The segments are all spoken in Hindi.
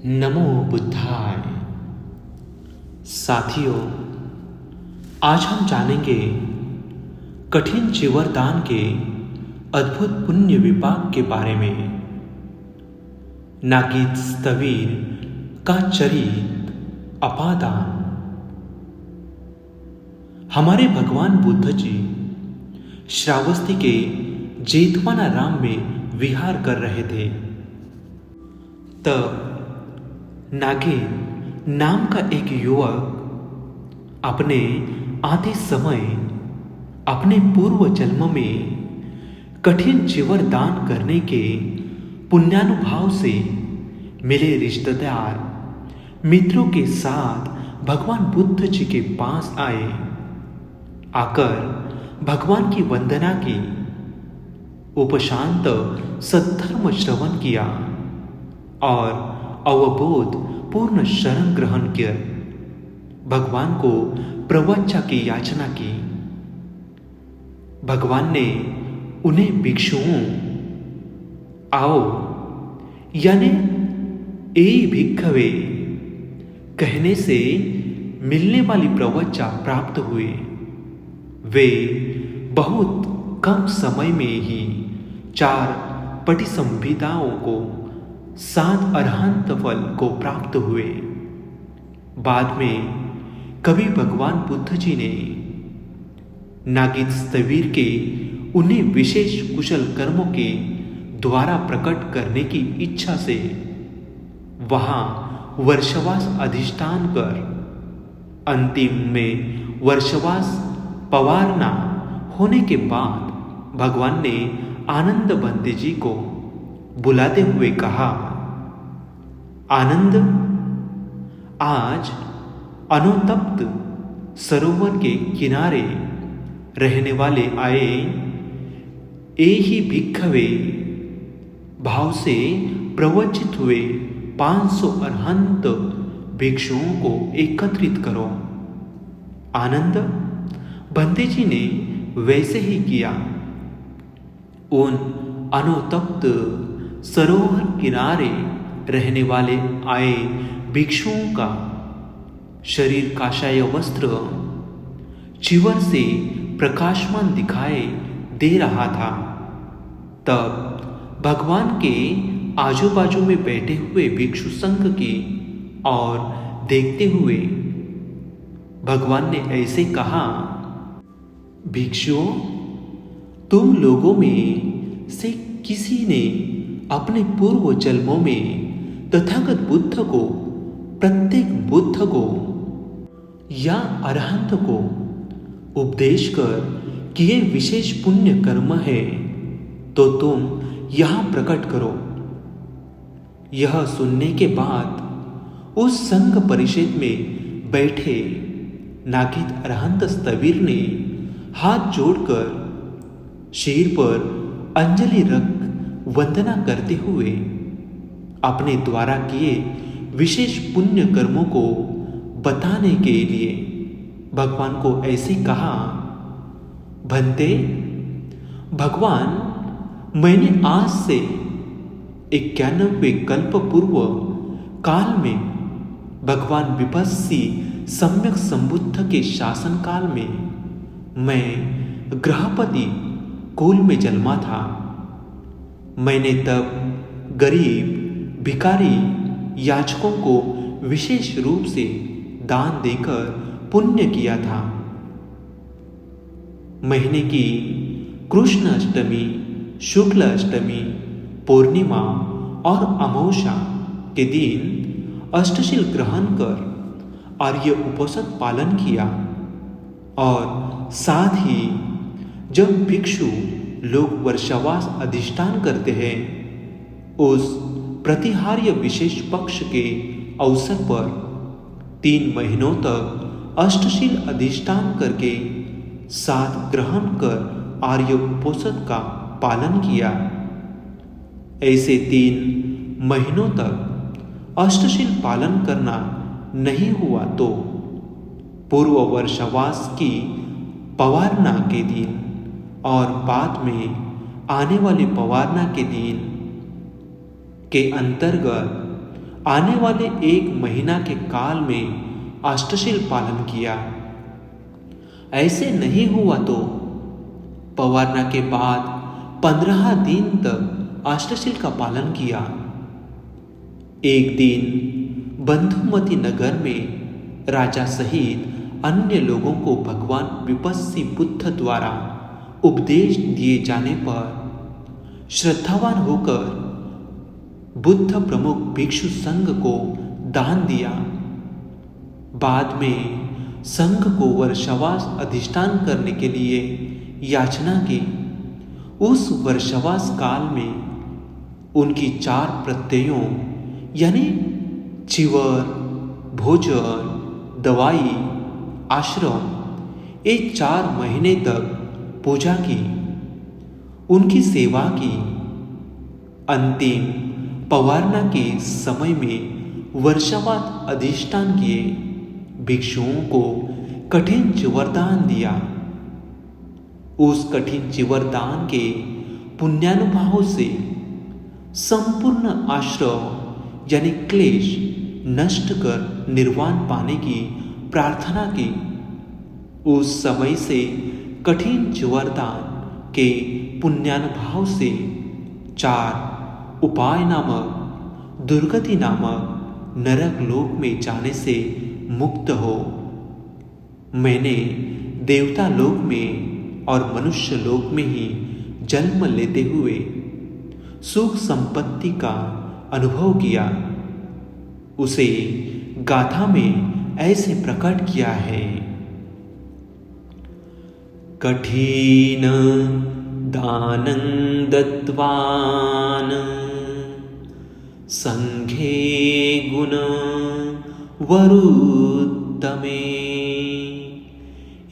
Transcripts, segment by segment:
नमो बुद्धाय। साथियों, आज हम जानेंगे कठिन चिवरदान के अद्भुत पुण्य विपाक के बारे में। नागित स्थविर का चरित अपादान। हमारे भगवान बुद्ध जी श्रावस्ती के जेतवनाराम में विहार कर रहे थे। तब नागिन नाम का एक युवक अपने आधे समय अपने पूर्व जन्म में कठिन चिवरदान करने के पुण्यानुभाव से मिले रिश्तेदार मित्रों के साथ भगवान बुद्ध जी के पास आए। आकर भगवान की वंदना की, उपशांत सद्धर्म श्रवण किया और अवबोध पूर्ण शरण ग्रहण कर भगवान को प्रवचन की याचना की। भगवान ने उन्हें भिक्षुओं आओ यानी ए भिक्षवे कहने से मिलने वाली प्रवचन प्राप्त हुए। वे बहुत कम समय में ही 4 पटिसंहिताओं को 7 अरहंत फल को प्राप्त हुए। बाद में कभी भगवान बुद्ध जी ने नागित स्थविर के उन्हें विशेष कुशल कर्मों के द्वारा प्रकट करने की इच्छा से वहां वर्षवास अधिष्ठान कर अंतिम में वर्षवास पवारना होने के बाद भगवान ने आनंद बंदे जी को बुलाते हुए कहा, आनंद, आज अनुतप्त सरोवर के किनारे रहने वाले आए ए ही भिक्षवे भाव से प्रवचित हुए 500 अरहंत भिक्षुओं को एकत्रित करो। आनंद बंदे जी ने वैसे ही किया। उन अनुतप्त सरोवर किनारे रहने वाले आए भिक्षुओं का शरीर काशाय वस्त्र चिवर से प्रकाशमान दिखाई दे रहा था। तब भगवान के आजू बाजू में बैठे हुए भिक्षु संघ की और देखते हुए भगवान ने ऐसे कहा, भिक्षुओं, तुम लोगों में से किसी ने अपने पूर्व जन्मों में तथागत बुद्ध को, प्रत्येक बुद्ध को या अरहंत को उपदेश कर किए विशेष पुण्य कर्म है तो तुम यहां प्रकट करो। यह सुनने के बाद उस संघ परिषद में बैठे नागित अरहंत स्थविर ने हाथ जोड़कर शीर पर अंजलि रख वंदना करते हुए अपने द्वारा किए विशेष पुण्य कर्मों को बताने के लिए भगवान को ऐसे कहा, भंते भगवान, मैंने आज से 91 कल्प पूर्व काल में भगवान विपस्सी सम्यक संबुद्ध के शासन काल में मैं गृहपति कुल में जन्मा था। मैंने तब गरीब, भिखारी, याचकों को विशेष रूप से दान देकर पुण्य किया था। महीने की कृष्ण अष्टमी, शुक्ल अष्टमी, पूर्णिमा और अमावस्या के दिन अष्टशील ग्रहण कर आर्य उपसत पालन किया और साथ ही जब भिक्षु लोग वर्षावास अधिष्ठान करते हैं, उस प्रतिहार्य विशेष पक्ष के अवसर पर 3 महीनों तक अष्टशील अधिष्ठान करके साथ ग्रहण कर आर्य उपोषण का पालन किया। ऐसे 3 महीनों तक अष्टशील पालन करना नहीं हुआ तो पूर्व वर्षावास की पवारना के दिन और बाद में आने वाले पवारना के दिन के अंतर्गत आने वाले 1 महीना के काल में अष्टशील पालन किया। ऐसे नहीं हुआ तो पवारना के बाद 15 दिन तक अष्टशील का पालन किया। एक दिन बंधुमती नगर में राजा सहित अन्य लोगों को भगवान विपस्सी बुद्ध द्वारा उपदेश दिए जाने पर श्रद्धावान होकर बुद्ध प्रमुख भिक्षु संघ को दान दिया। बाद में संघ को वर्षावास अधिष्ठान करने के लिए याचना की। उस वर्षावास काल में उनकी 4 प्रत्ययों यानी चिवर, भोजन, दवाई, आश्रम ये 4 महीने तक पूजा की, उनकी सेवा की। अंतिम पवारना के समय में वर्षावास अधिष्ठान किए भिक्षुओं को कठिन चिवरदान दिया। उस कठिन चिवरदान के पुण्यानुभाव से संपूर्ण आश्रम यानी क्लेश नष्ट कर निर्वाण पाने की प्रार्थना की। उस समय से कठिन चिवरदान के पुण्यानुभाव से 4 उपाय नामक दुर्गति नामक नरक लोक में जाने से मुक्त हो। मैंने देवता लोक में और मनुष्य लोक में ही जन्म लेते हुए सुख संपत्ति का अनुभव किया। उसे गाथा में ऐसे प्रकट किया है। कठिन दानं दत्वान् संघे गुण वरुत्तमे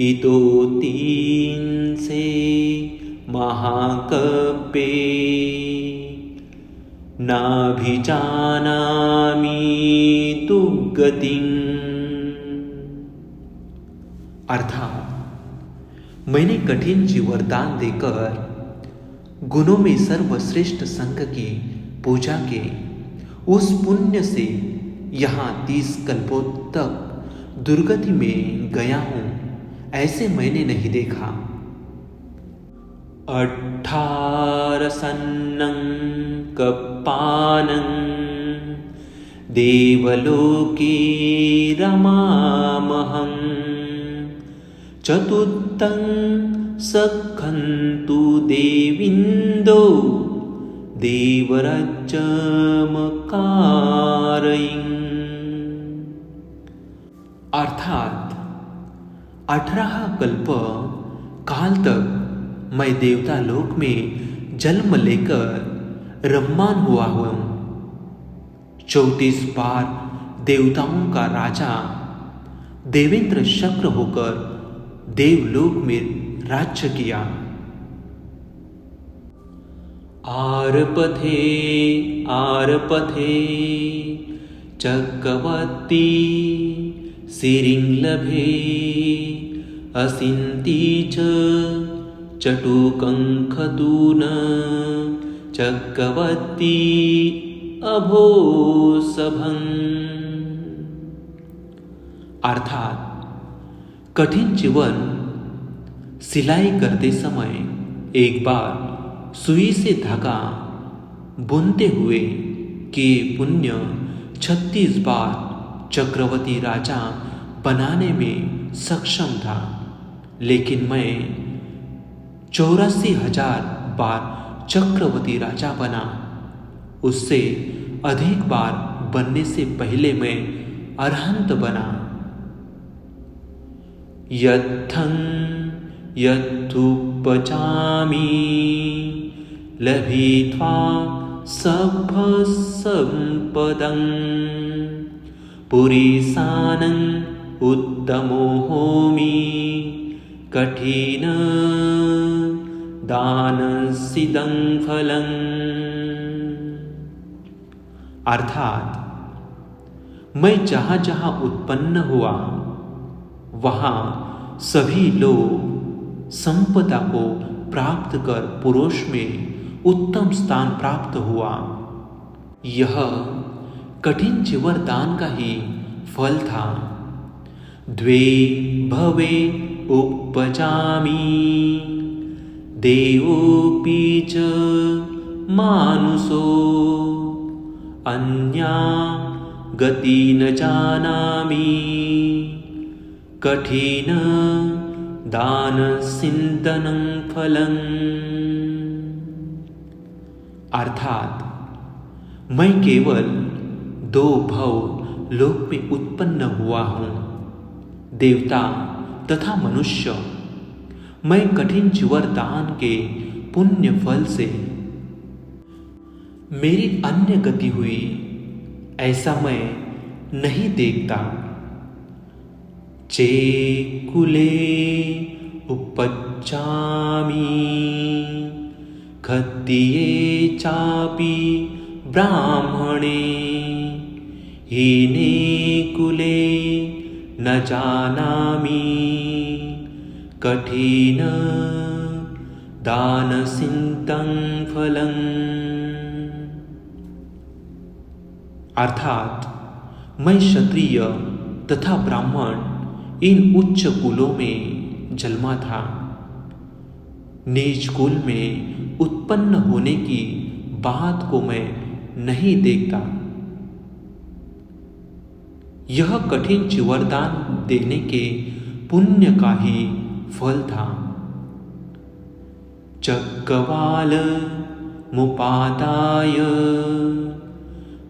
इतो 3 से महाकपे नाभिजानामि दुर्गतिं। अर्थात मैंने कठिन चिवरदान देकर गुणों में सर्वश्रेष्ठ संघ की पूजा के उस पुण्य से यहाँ 30 कल्पों तक दुर्गति में गया हूँ, ऐसे मैंने नहीं देखा। 18 कप्पानं देवलोके रमामहं 4 सखन्तु देविन्दो देवराज्यमकारयिं। अर्थात 18 कल्प काल तक मैं देवता लोक में जन्म लेकर रम्मान हुआ हूँ। 34 बार देवताओं का राजा देवेंद्र शक्र होकर देवलोक में राज्य किया। आरपथे आरपथे चक्रवर्ती सिरिंलभे असिन्ति च चटुकंखतून चक्रवर्ती अभोसभं। अर्थात कठिन जीवन सिलाई करते समय एक बार सुई से धागा बुनते हुए कि पुण्य 36 बार चक्रवर्ती राजा बनाने में सक्षम था, लेकिन मैं 84,000 बार चक्रवर्ती राजा बना। उससे अधिक बार बनने से पहले मैं अरहंत बना। यत्थं यत्थुपचामि लभित्वा सभसम्पदं पुरीसानं उत्तमो होमि कठिन दानसिदं फलम्। अर्थात मैं जहाँ जहाँ उत्पन्न हुआ वहाँ सभी लोग संपदा को प्राप्त कर पुरुष में उत्तम स्थान प्राप्त हुआ। यह कठिन चिवरदान का ही फल था। द्वे भवे उपजामि देवोऽपि च मानुषो अन्या गति न जानामि कठिन दान सिंदनं फलम्। अर्थात मैं केवल 2 भव लोक में उत्पन्न हुआ हूं, देवता तथा मनुष्य। मैं कठिन चिवरदान के पुण्य फल से मेरी अन्य गति हुई ऐसा मैं नहीं देखता। चेकुले उपजामि क्षत्रिये चापि ब्राह्मणे हीने कुले न जानामि कठिन दान सिंदं फलम्। अर्थात मैं क्षत्रिय तथा ब्राह्मण इन उच्च कुलों में जन्मा था। नीच कुल में उत्पन्न होने की बात को मैं नहीं देखता। यह कठिन चिवरदान देने के पुण्य का ही फल था। चक्रवाल मुपादाय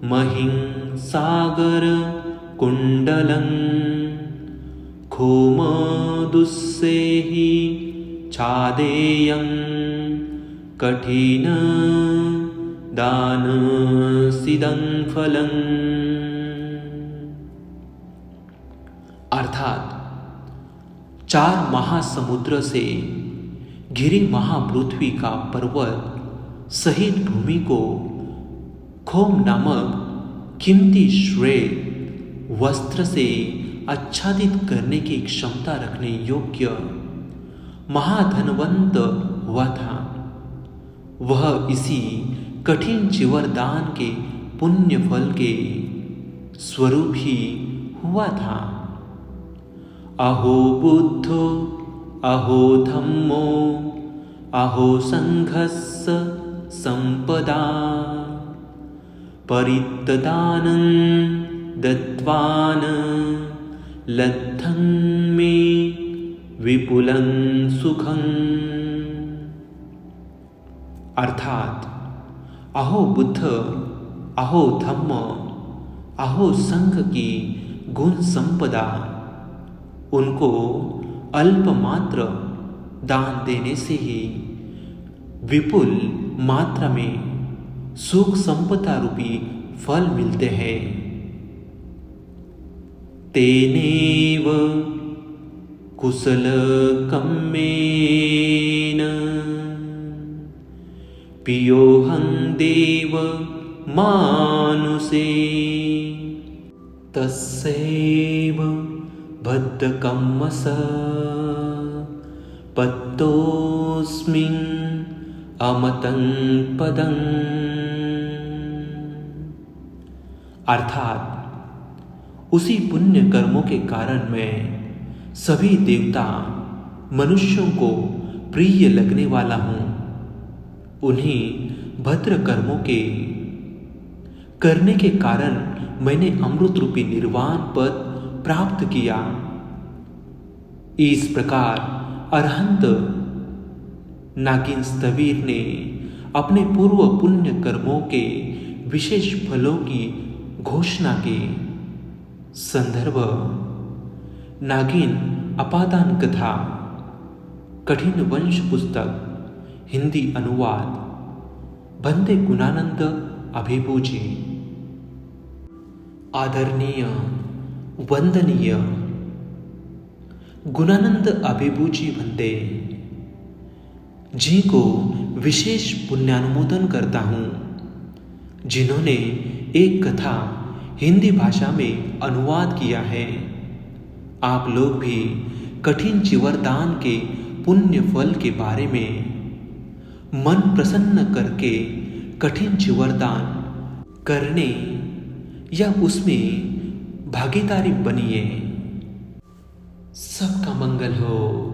महिं सागर कुंडलं खोमदुस्सेहि छादेयं कठिन दान सिदं फलम्। अर्थात 4 महासमुद्र से घिरी महापृथ्वी का पर्वत सहित भूमि को खोम नामक कीमती श्वेत वस्त्र से आच्छादित करने की क्षमता रखने योग्य महाधनवंत हुआ था। वह इसी कठिन चिवरदान के पुण्य फल के स्वरूप ही हुआ था। अहो बुद्धो अहो धम्मो अहो संघस्स संपदा परित्तदानं दत्वान् लब्धं मे विपुलं सुखम्। अर्थात अहो बुद्ध अहो धम्म अहो संघ की गुण संपदा, उनको अल्प मात्र दान देने से ही विपुल मात्रा में सुख संपदा रूपी फल मिलते हैं। तेनेव कुशल कम्मेन पियोहं देव मानुषे तस्यैव बद्धकम्मस पत्तोऽस्मिन् अमतं पदम्। अर्थात उसी पुण्य कर्मों के कारण मैं सभी देवता मनुष्यों को प्रिय लगने वाला हूं। उन्हीं भद्र कर्मों के करने के कारण मैंने अमृत रूपी निर्वाण पद प्राप्त किया। इस प्रकार अरहंत नागिन स्थवीर ने अपने पूर्व पुण्य कर्मों के विशेष फलों की घोषणा की। संदर्भ नागिन अपादान कथा, कठिन वंश पुस्तक, हिंदी अनुवाद, बंदे गुणानंद अभिभूजी। आदरणीय वंदनीय गुणानंद अभिभूजी बंदे जी को विशेष पुण्यानुमोदन करता हूँ, जिन्होंने एक कथा हिंदी भाषा में अनुवाद किया है। आप लोग भी कठिन चिवरदान के पुण्य फल के बारे में मन प्रसन्न करके कठिन चिवरदान करने या उसमें भागीदारी बनिए। सबका मंगल हो।